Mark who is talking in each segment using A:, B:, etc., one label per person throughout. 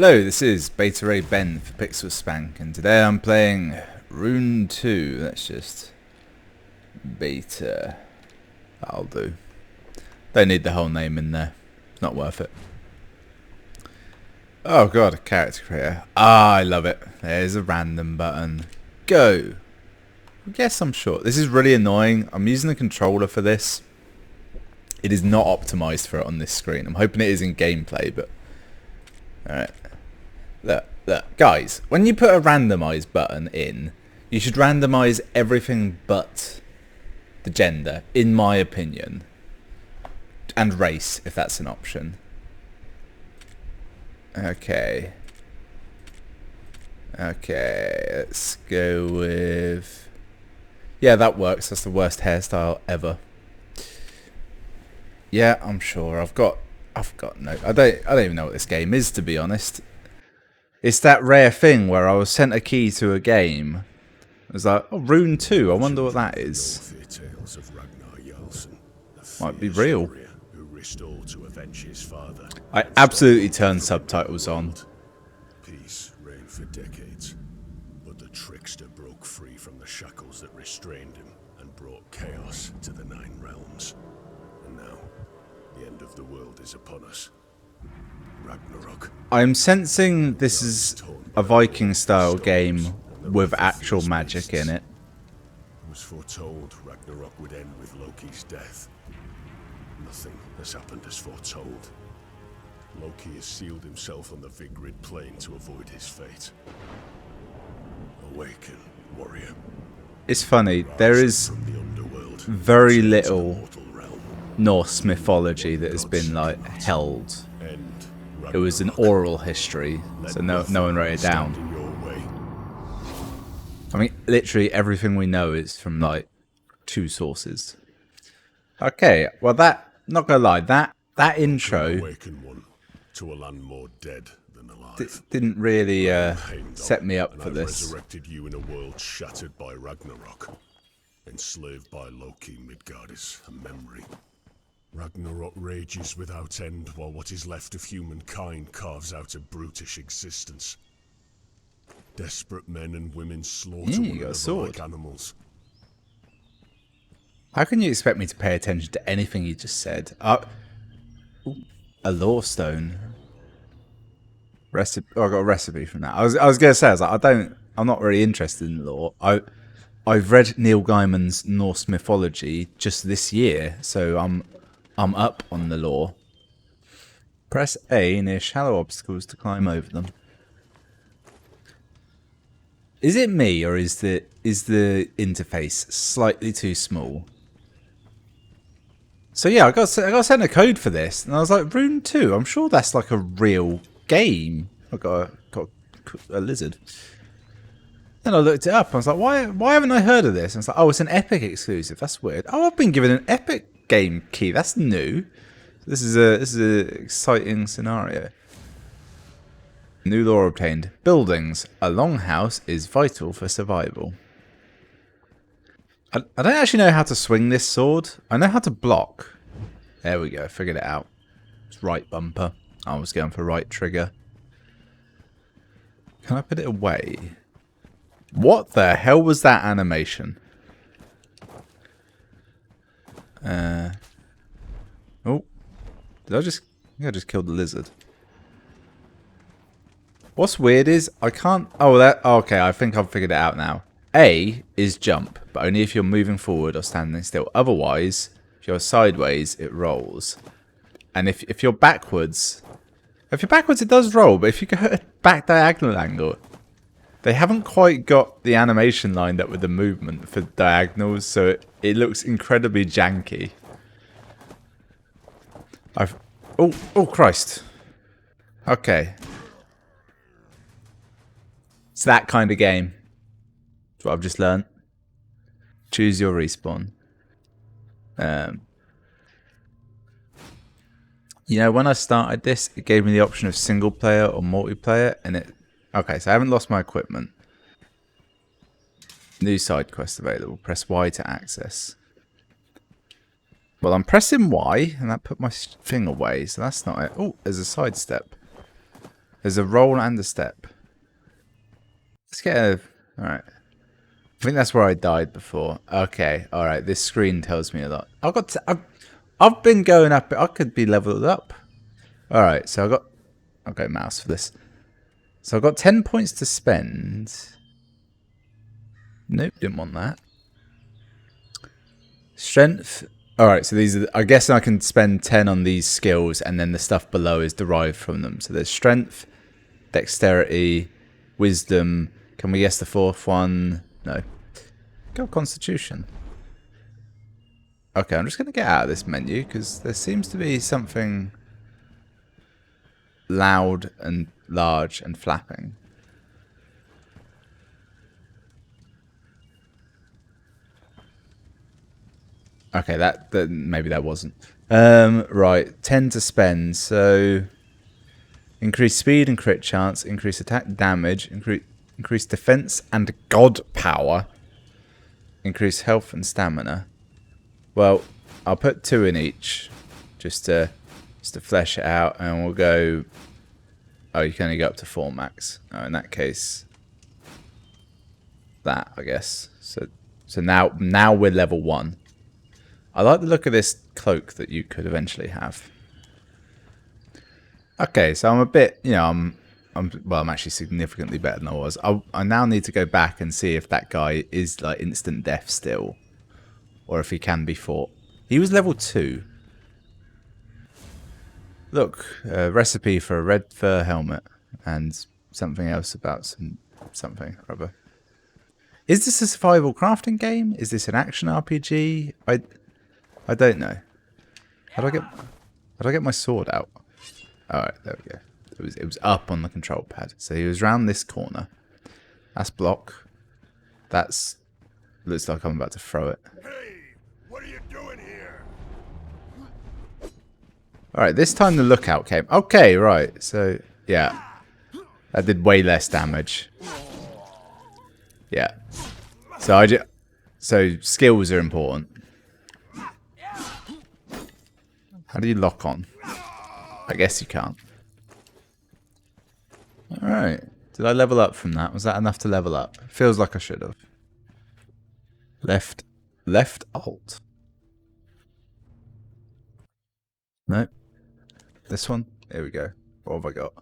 A: Hello, this is Beta Ray Ben for Pixel Spank, and today I'm playing RUNE II. Let's just beta. That'll do. Don't need the whole name in there. It's not worth it. Oh god, a character creator. Ah, I love it. There's a random button. Go. Yes, I'm sure. This is really annoying. I'm using the controller for this. It is not optimized for it on this screen. I'm hoping it is in gameplay, but alright. Look, guys, when you put a randomize button in, you should randomize everything but the gender, in my opinion. And race, if that's an option. Okay, let's go with... Yeah, that works. That's the worst hairstyle ever. Yeah, I'm sure. I've got no... I don't even know what this game is, to be honest. It's that rare thing where I was sent a key to a game. I was like, oh, RUNE II, I wonder what that is. Might be real. I absolutely turned subtitles on.
B: Peace reigned for decades, but the trickster broke free from the shackles that restrained him and brought chaos to the Nine Realms. And now, the end of the world is upon us. Ragnarok.
A: I'm sensing this is a Viking-style game with actual magic in it.
B: It was foretold Ragnarok would end with Loki's death. Nothing has happened as foretold. Loki has sealed himself on the Vigrid plane to avoid his fate. Awaken, warrior.
A: It's funny, there is very little Norse mythology that has been like held. It was an oral history, so no one wrote it down. I mean, literally everything we know is from like 2 sources. Okay, well not gonna lie, that intro
B: to a land more dead than alive.
A: Didn't really set me up for this.
B: Resurrected you in a world shattered by Ragnarok, enslaved by Loki. Midgard is a memory. Ragnarok rages without end, while what is left of humankind carves out a brutish existence. Desperate men and women slaughter one another like animals.
A: How can you expect me to pay attention to anything you just said? A lore stone. Recipe. Oh, I got a recipe from that. I was gonna say, I'm not really interested in lore. I've read Neil Gaiman's Norse mythology just this year, so I'm up on the lore. Press A near shallow obstacles to climb over them. Is it me, or is the interface slightly too small? So yeah, I got sent a code for this, and I was like, RUNE II. I'm sure that's like a real game. I got a lizard. Then I looked it up. And I was like, why haven't I heard of this? And it's like, oh, it's an Epic exclusive. That's weird. Oh, I've been given an Epic game key. That's new. This is a exciting scenario. New lore obtained. Buildings. A longhouse is vital for survival. I don't actually know how to swing this sword. I know how to block. There we go. Figured it out. It's right bumper. I was going for right trigger. Can I put it away? What the hell was that animation? Oh. I think I just killed the lizard. What's weird is I can't... Oh, okay, I think I've figured it out now. A is jump, but only if you're moving forward or standing still. Otherwise, if you're sideways, it rolls. And if you're backwards... If you're backwards, it does roll, but if you go at a back diagonal angle... They haven't quite got the animation lined up with the movement for diagonals, so it looks incredibly janky. Oh, Christ. Okay. It's that kind of game. That's what I've just learned. Choose your respawn. You know, when I started this, it gave me the option of single player or multiplayer, and it... Okay, so I haven't lost my equipment. New side quest available. Press Y to access. Well, I'm pressing Y, and that put my thing away, so that's not it. Oh, there's a sidestep. There's a roll and a step. Let's get a... Alright. I think that's where I died before. Okay, alright. This screen tells me a lot. I've been going up. I could be leveled up. Alright, so I'll go mouse for this. So I've got 10 points to spend. Nope, didn't want that. Strength. Alright, so these are... I guess I can spend 10 on these skills, and then the stuff below is derived from them. So there's strength, dexterity, wisdom. Can we guess the fourth one? No. Go constitution. Okay, I'm just going to get out of this menu, because there seems to be something loud and large and flapping. Okay, that maybe that wasn't. Right, 10 to spend. So increase speed and crit chance, increase attack damage, increase defense and god power, increase health and stamina. Well, I'll put 2 in each just to flesh it out, and we'll go. Oh, you can only go up to 4 max. Oh, in that case, that I guess. So now we're level 1. I like the look of this cloak that you could eventually have. Okay, so I'm a bit, you know, I'm actually significantly better than I was. I now need to go back and see if that guy is like instant death still, or if he can be fought. He was level 2. Look, a recipe for a red fur helmet and something else about something or other. Is this a survival crafting game? Is this an action RPG? I don't know. How do I get my sword out? Alright, there we go. It was up on the control pad. So he was round this corner. That's block. That's looks like I'm about to throw it.
B: Hey, what are you doing here?
A: Alright, this time the lookout came. Okay, right. So yeah. That did way less damage. Yeah. So skills are important. How do you lock on? I guess you can't. Alright. Did I level up from that? Was that enough to level up? Feels like I should have. Left alt. No. This one? Here we go. What have I got?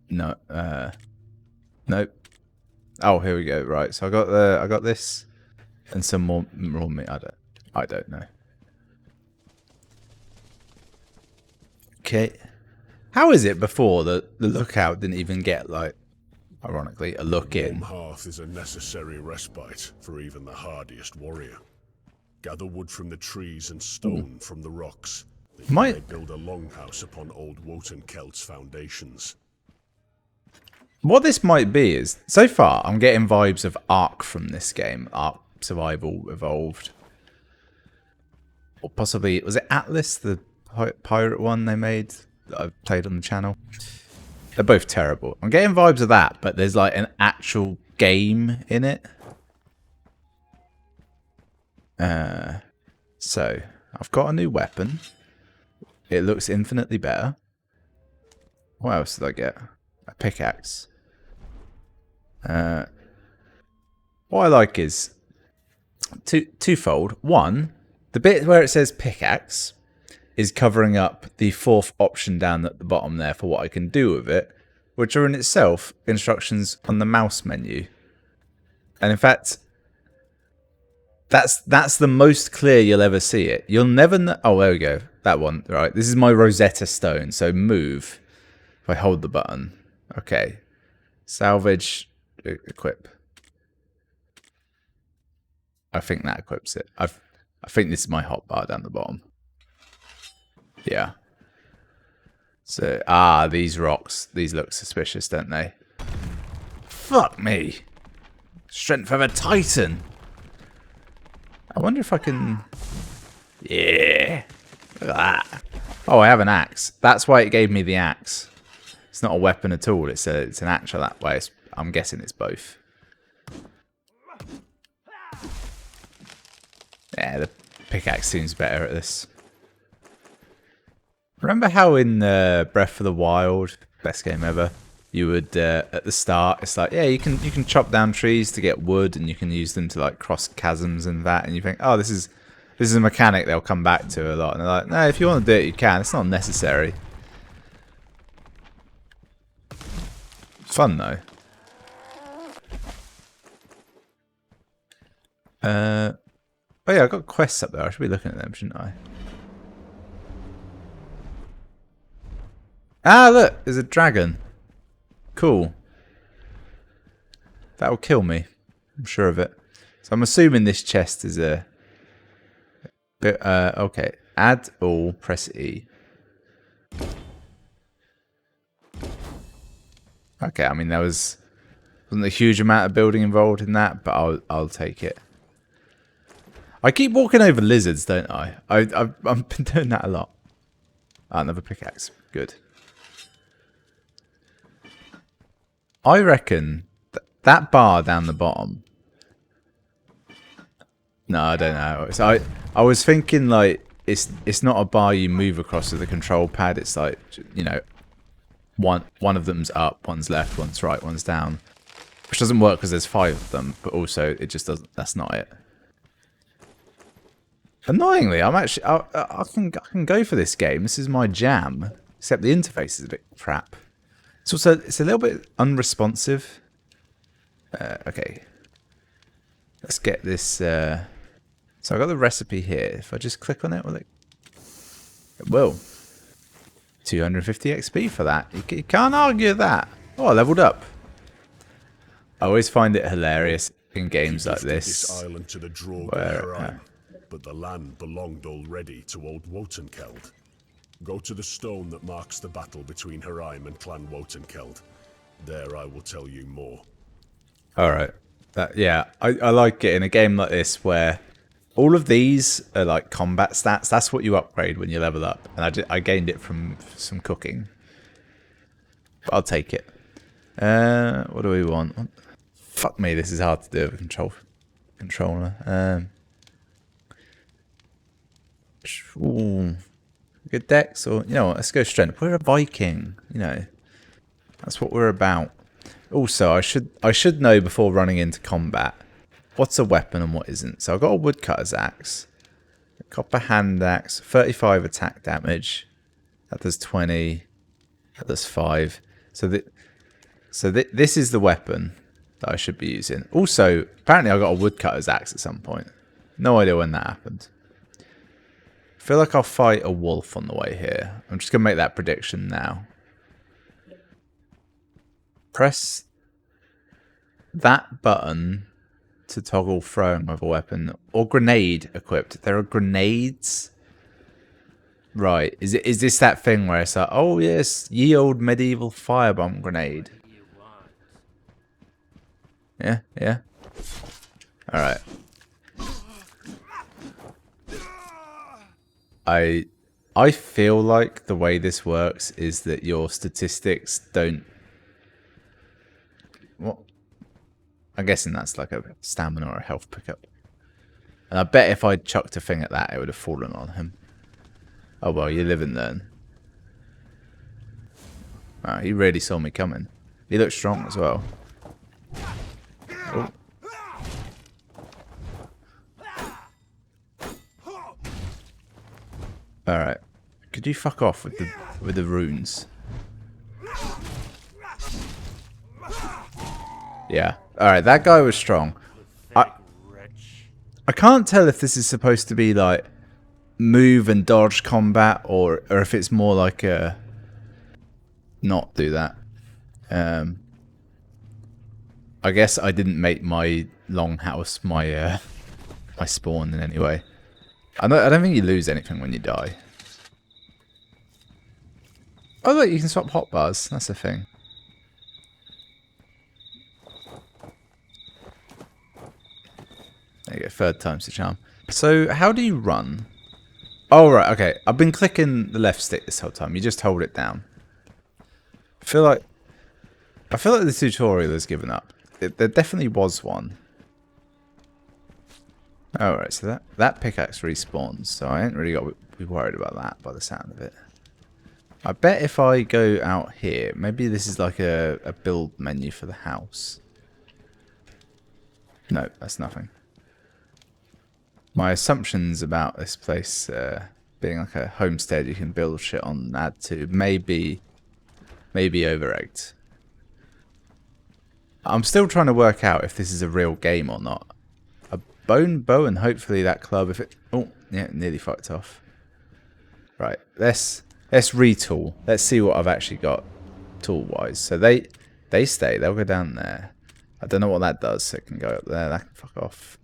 A: No. Nope. Oh, here we go. Right. So I got this and some more meat. I don't know. Okay. How is it before the lookout didn't even get, like, ironically, a look in?
B: Warm hearth is a necessary respite for even the hardiest warrior. Gather wood from the trees and stone from the rocks, that you may build a longhouse upon old Wotan Celt's foundations.
A: What this might be is, so far, I'm getting vibes of Ark from this game. Ark Survival Evolved. Or possibly, was it Atlas, the pirate one they made that I've played on the channel? They're both terrible. I'm getting vibes of that, but there's like an actual game in it. So, I've got a new weapon. It looks infinitely better. What else did I get? A pickaxe. What I like is twofold. One, the bit where it says pickaxe is covering up the 4th option down at the bottom there for what I can do with it, which are in itself instructions on the mouse menu. And in fact, that's the most clear you'll ever see it. You'll never know. Oh, there we go. That one. Right. This is my Rosetta Stone. So move. If I hold the button. Okay. Salvage. Equip. I think that equips it. I think this is my hotbar down the bottom. Yeah. So, these rocks. These look suspicious, don't they? Fuck me. Strength of a titan. I wonder if I can... Yeah. Look at that. Oh, I have an axe. That's why it gave me the axe. It's not a weapon at all. It's an axe that way. I'm guessing it's both. Yeah, the pickaxe seems better at this. Remember how in Breath of the Wild, best game ever, you would at the start, it's like, yeah, you can chop down trees to get wood, and you can use them to like cross chasms and that, and you think, oh, this is a mechanic they'll come back to a lot, and they're like, no, if you want to do it, you can. It's not necessary. It's fun though. Oh yeah, I got quests up there. I should be looking at them, shouldn't I? Ah, look, there's a dragon. Cool. That'll kill me. I'm sure of it. So I'm assuming this chest is a bit. Okay. Add all. Press E. Okay. I mean, there wasn't a huge amount of building involved in that, but I'll take it. I keep walking over lizards, don't I? I've been doing that a lot. Ah, another pickaxe. Good. I reckon that bar down the bottom. No, I don't know. So I was thinking like it's not a bar you move across with a control pad. It's like, you know, one of them's up, one's left, one's right, one's down, which doesn't work because there's 5 of them. But also it just doesn't. That's not it. Annoyingly, I'm actually I can go for this game. This is my jam. Except the interface is a bit crap. It's also a little bit unresponsive. Okay, let's get this. So I got the recipe here. If I just click on it, will it? It will. 250 XP for that. You can't argue that. Oh, I leveled up. I always find it hilarious in games like this.
B: Island to the
A: Where,
B: but the land belonged already to old Wotankeld. Go to the stone that marks the battle between Haraim and Clan Wotankeld. There I will tell you more.
A: Alright. Yeah, I like it in a game like this where all of these are like combat stats. That's what you upgrade when you level up. And I gained it from some cooking. But I'll take it. What do we want? Fuck me, this is hard to do with a controller. Ooh. Good decks, or you know what, let's go strength. We're a Viking, you know. That's what we're about. Also, I should know before running into combat what's a weapon and what isn't. So I've got a woodcutter's axe, a copper hand axe, 35 attack damage. That does 20. That does 5. So this is the weapon that I should be using. Also, apparently I got a woodcutter's axe at some point. No idea when that happened. I feel like I'll fight a wolf on the way here. I'm just going to make that prediction now. Press that button to toggle throwing of a weapon. Or grenade equipped. There are grenades. Right. Is this that thing where it's like, oh yes, ye old medieval firebomb grenade. Yeah, yeah. Alright. I feel like the way this works is that your statistics don't... What? I'm guessing that's like a stamina or a health pickup. And I bet if I'd chucked a thing at that, it would have fallen on him. Oh well, you live and learn. Wow, he really saw me coming. He looks strong as well. Oh. Alright. Could you fuck off with the runes? Yeah. Alright, that guy was strong. I can't tell if this is supposed to be like move and dodge combat or if it's more like a not do that. I guess I didn't make my longhouse my my spawn in any way. I don't think you lose anything when you die. Oh look, you can swap hotbars. That's the thing. There you go, 3rd time's the charm. So how do you run? Oh right, okay. I've been clicking the left stick this whole time. You just hold it down. I feel like the tutorial has given up. There definitely was one. Alright, so that pickaxe respawns, so I ain't really got to be worried about that by the sound of it. I bet if I go out here, maybe this is like a build menu for the house. No, that's nothing. My assumptions about this place being like a homestead you can build shit on and add to maybe over-egged. I'm still trying to work out if this is a real game or not. A bone bow and hopefully that club if it... Oh, yeah, nearly fucked off. Right, let's retool. Let's see what I've actually got tool-wise. So they stay. They'll go down there. I don't know what that does. So it can go up there. That can fuck off.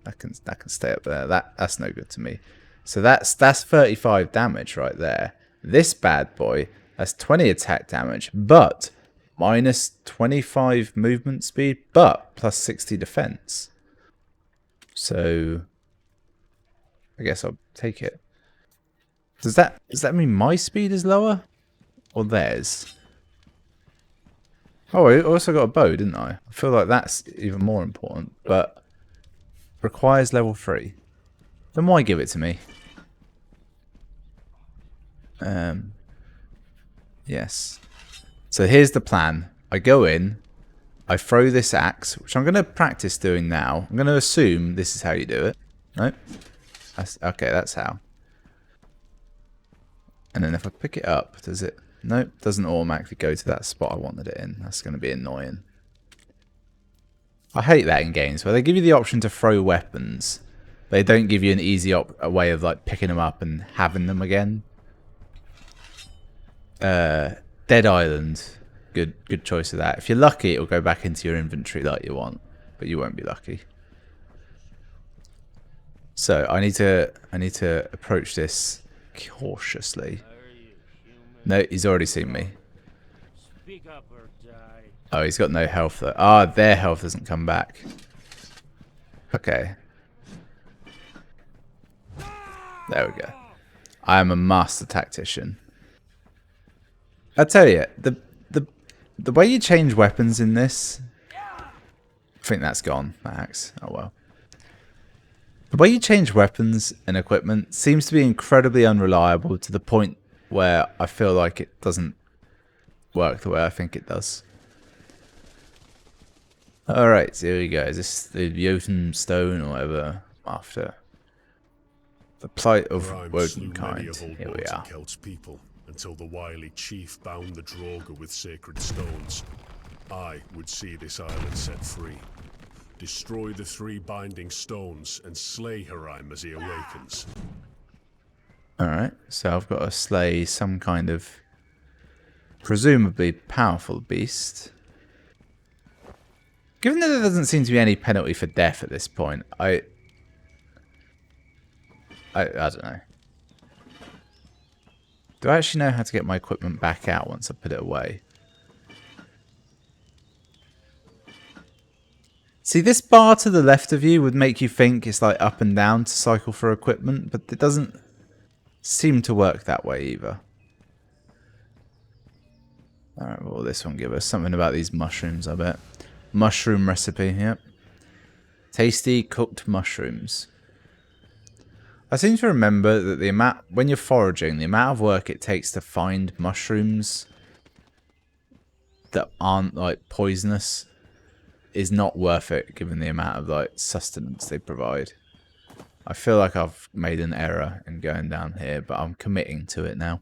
A: That can stay up there. That's no good to me. So that's 35 damage right there. This bad boy has 20 attack damage, but minus 25 movement speed, but plus 60 defense. So I guess I'll take it. Does that mean my speed is lower? Or theirs? Oh, I also got a bow, didn't I? I feel like that's even more important, but requires level 3. Then why give it to me? Yes. So here's the plan. I go in, I throw this axe, which I'm going to practice doing now. I'm going to assume this is how you do it. No? Okay, that's how. And then if I pick it up, does it... Nope, doesn't automatically go to that spot I wanted it in. That's going to be annoying. I hate that in games where they give you the option to throw weapons. They don't give you an easy way of like picking them up and having them again. Dead Island. Good choice of that. If you're lucky, it'll go back into your inventory like you want. But you won't be lucky. So I need to approach this cautiously. No, he's already seen me. Oh, he's got no health though. Ah, their health doesn't come back. Okay. There we go. I am a master tactician. I tell you, the way you change weapons in this, I think that's gone, that axe. Oh well. The way you change weapons and equipment seems to be incredibly unreliable to the point where I feel like it doesn't work the way I think it does. Alright, so here we go. Is this the Jotun stone or whatever I'm after? The plight of womankind. Here we are.
B: Celts people until the wily chief bound the Draugr with sacred stones. I would see this island set free. Destroy the 3 binding stones and slay Haraim as he awakens.
A: Alright, so I've got to slay some kind of presumably powerful beast. Given that there doesn't seem to be any penalty for death at this point, I don't know. Do I actually know how to get my equipment back out once I put it away? See, this bar to the left of you would make you think it's like up and down to cycle for equipment, but it doesn't seem to work that way either. Alright, what will this one give us? Something about these mushrooms, I bet. Mushroom recipe, yep. Tasty cooked mushrooms. I seem to remember that the amount, when you're foraging, the amount of work it takes to find mushrooms that aren't like poisonous is not worth it given the amount of like sustenance they provide. I feel like I've made an error in going down here, but I'm committing to it now.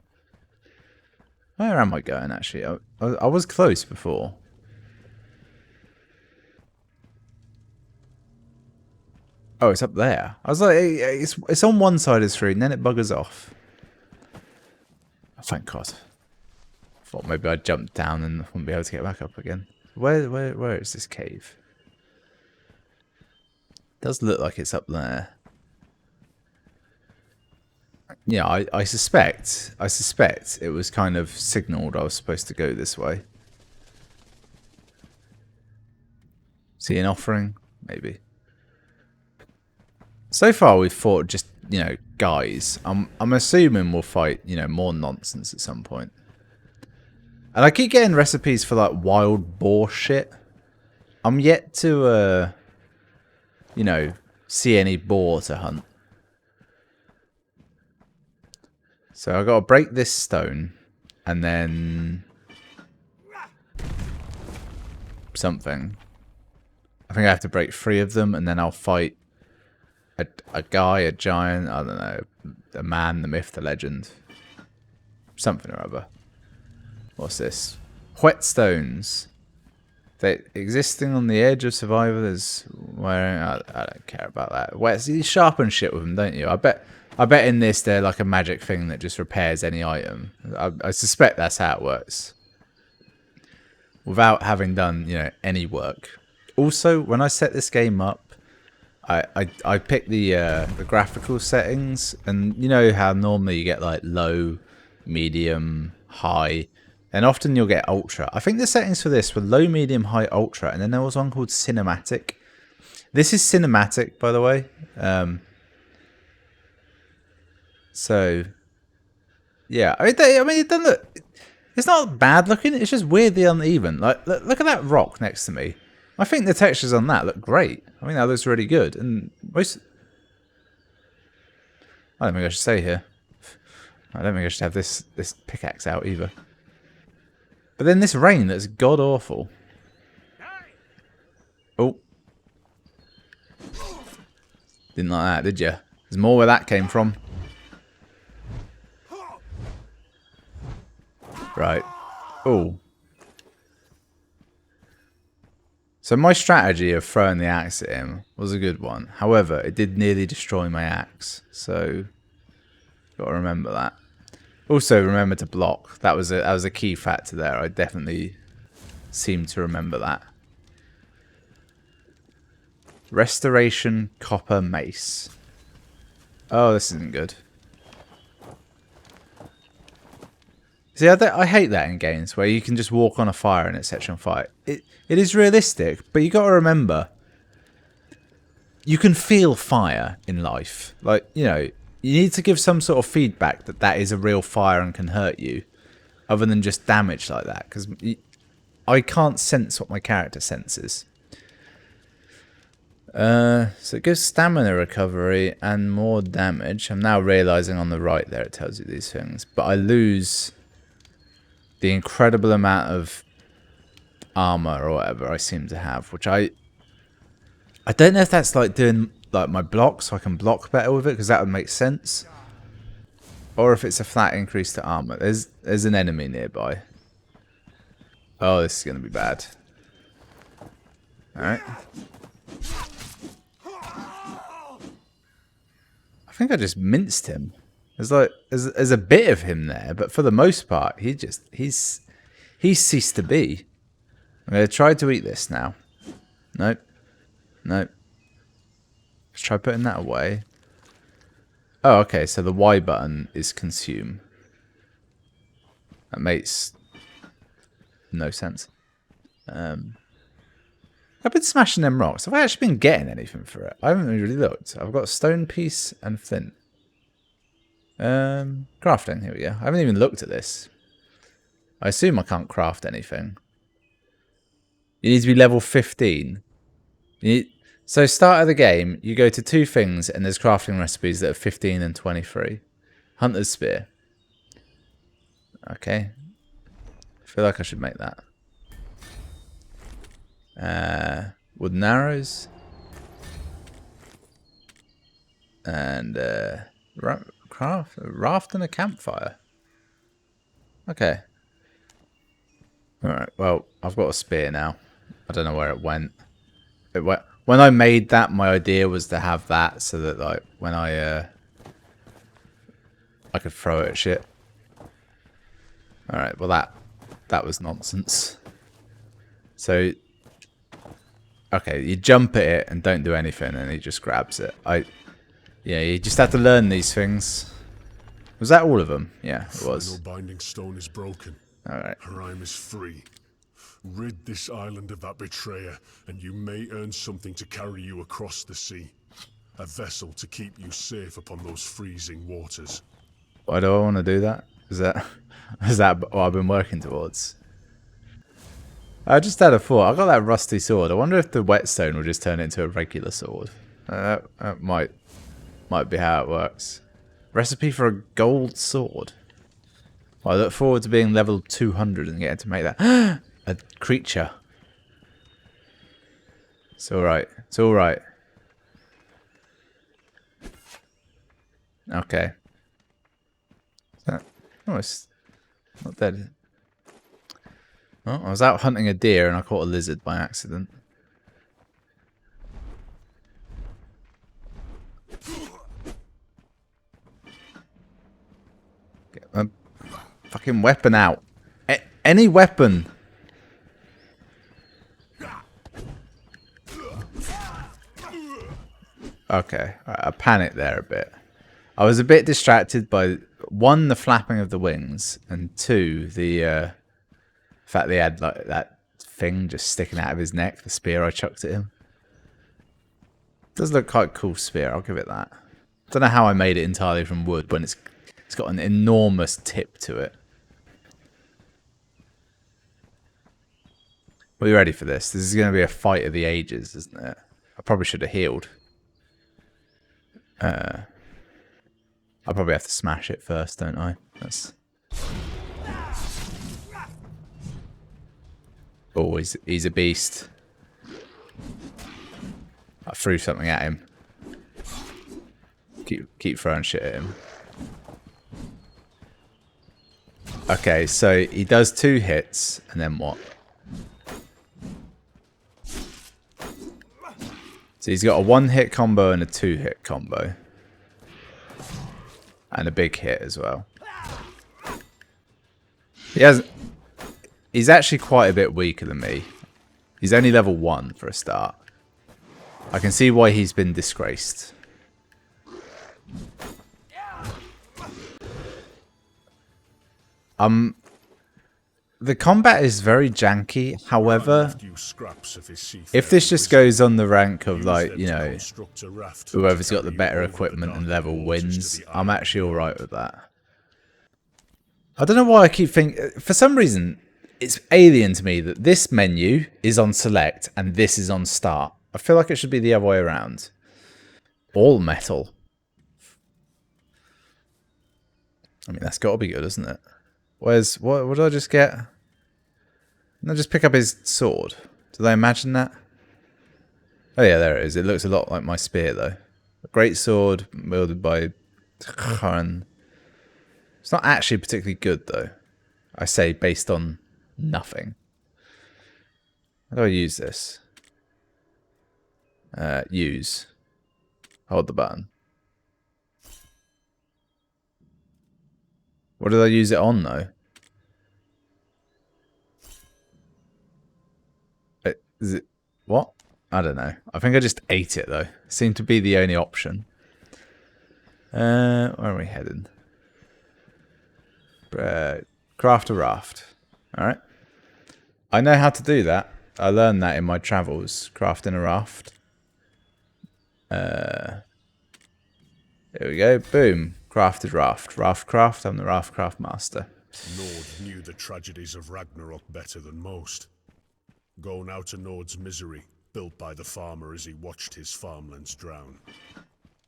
A: Where am I going actually? I was close before. Oh, it's up there. I was like, it's on one side of the screen, then it buggers off. Oh, thank God. I thought maybe I'd jump down and wouldn't be able to get back up again. Where is this cave? It does look like it's up there. Yeah, I suspect it was kind of signalled I was supposed to go this way. See an offering? Maybe. So far we've fought just, you know, guys. I'm assuming we'll fight, you know, more nonsense at some point. And I keep getting recipes for like wild boar shit. I'm yet to you know, see any boar to hunt. So I've got to break this stone. And then something. I think I have to break 3 of them, and then I'll fight a guy, a giant, I don't know, a man, the myth, the legend. Something or other. What's this? Whetstones. They existing on the edge of survival is wearing. I don't care about that. You sharpen shit with them, don't you? I bet in this they're like a magic thing that just repairs any item. I suspect that's how it works. Without having done, you know, any work. Also, when I set this game up, I picked the graphical settings, and you know how normally you get like low, medium, high, and often you'll get ultra. I think the settings for this were low, medium, high, ultra, and then there was one called cinematic. This is cinematic, by the way. So yeah, I mean, it doesn't look. It's not bad looking. It's just weirdly uneven. Like, look at that rock next to me. I think the textures on that look great. I think that looks really good. And most... I don't think I should stay here. I don't think I should have this pickaxe out either. But then this rain that's god-awful. Oh. Didn't like that, did you? There's more where that came from. Right. Oh. So my strategy of throwing the axe at him was a good one. However, it did nearly destroy my axe. So, got to remember that. Also, remember to block. That was a key factor there. I definitely seem to remember that. Restoration copper mace. Oh, this isn't good. See, I hate that in games where you can just walk on a fire and it sets you on fire. It is realistic, but you got to remember, you can feel fire in life. Like, you know, you need to give some sort of feedback that that is a real fire and can hurt you, other than just damage like that. Because I can't sense what my character senses. So it gives stamina recovery and more damage. I'm now realising on the right there it tells you these things. But I lose the incredible amount of armor or whatever I seem to have, which I don't know if that's like doing like my block so I can block better with it, because that would make sense, or if it's a flat increase to armor. There's an enemy nearby. Oh, this is gonna be bad. All right. I think I just minced him. There's a bit of him there, but for the most part, he's ceased to be. I'm gonna try to eat this now. Nope. Nope. Let's try putting that away. Oh, okay, so the Y button is consume. That makes no sense. I've been smashing them rocks. Have I actually been getting anything for it? I haven't really looked. I've got a stone piece and flint. Crafting, here we go. I haven't even looked at this. I assume I can't craft anything. You need to be level 15. So start of the game, you go to 2 things and there's crafting recipes that are 15 and 23. Hunter's Spear. Okay. I feel like I should make that. Wooden arrows. And raft and a campfire. Okay. Alright, well, I've got a spear now. I don't know where it went. When I made that, my idea was to have that so that, like, when I could throw it at shit. Alright, well that was nonsense. So, okay, you jump at it and don't do anything and he just grabs it. Yeah, you just have to learn these things. Was that all of them? Yeah, it was.
B: Final binding stone is broken.
A: Alright.
B: Harime is free. Rid this island of that betrayer, and you may earn something to carry you across the sea. A vessel to keep you safe upon those freezing waters.
A: Why do I want to do that? Is that what I've been working towards? I just had a thought. I got that rusty sword. I wonder if the whetstone will just turn it into a regular sword. That might be how it works. Recipe for a gold sword. Well, I look forward to being level 200 and getting to make that. A creature. It's alright. It's alright. Okay. Oh, it's not dead. Oh, I was out hunting a deer and I caught a lizard by accident. Get my fucking weapon out. Any weapon. Okay, right, I panicked there a bit. I was a bit distracted by, one, the flapping of the wings, and two, the fact they had like that thing just sticking out of his neck, the spear I chucked at him. Does look quite a cool spear, I'll give it that. Don't know how I made it entirely from wood when it's got an enormous tip to it. Are you ready for this? This is going to be a fight of the ages, isn't it? I probably should have healed. I probably have to smash it first, don't I? That's... Oh, he's a beast. I threw something at him. Keep throwing shit at him. Okay, so he does 2 hits, and then what? So he's got a 1-hit combo and a 2-hit combo. And a big hit as well. He's actually quite a bit weaker than me. He's only level 1 for a start. I can see why he's been disgraced. The combat is very janky. However, if this just goes on the rank of, like, you know, whoever's got the better equipment and level wins, I'm actually alright with that. I don't know why I keep thinking... For some reason, it's alien to me that this menu is on select and this is on start. I feel like it should be the other way around. All metal. I mean, that's got to be good, isn't it? What did I just get? Didn't I just pick up his sword? Did I imagine that? Oh yeah, there it is. It looks a lot like my spear, though. A great sword wielded by Khan. It's not actually particularly good, though. I say based on nothing. How do I use this? Use. Hold the button. What did I use it on, though? Is it... What? I don't know. I think I just ate it, though. Seemed to be the only option. Where are we heading? Craft a raft. Alright. I know how to do that. I learned that in my travels. Crafting a raft. There we go. Boom. Crafted raft. Raft craft. I'm the raft craft master.
B: Nord knew the tragedies of Ragnarok better than most. Go now to Nord's misery, built by the farmer as he watched his farmlands drown.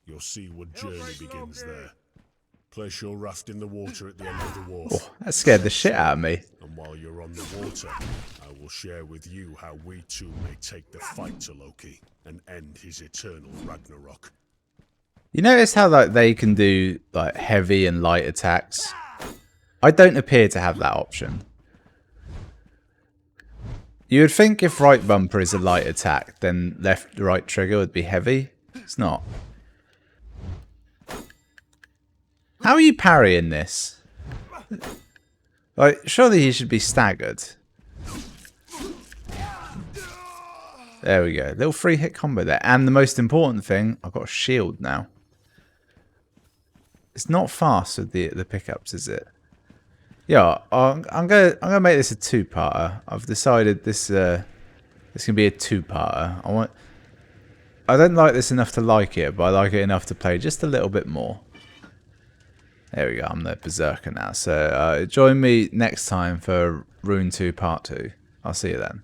B: Your seaward journey begins there. Place your raft in the water at the end of the wharf.
A: Oh, that scared the shit out of me.
B: And while you're on the water, I will share with you how we too may take the fight to Loki and end his eternal Ragnarok.
A: You notice how, like, they can do, like, heavy and light attacks? I don't appear to have that option. You would think if right bumper is a light attack, then left right trigger would be heavy. It's not. How are you parrying this? Like, surely he should be staggered. There we go. Little 3-hit combo there. And the most important thing, I've got a shield now. It's not fast with the pickups, is it? Yeah, I'm gonna make this a 2-parter. I've decided this can be a 2-parter. I don't like this enough to like it, but I like it enough to play just a little bit more. There we go. I'm the berserker now. So join me next time for Rune II Part 2. I'll see you then.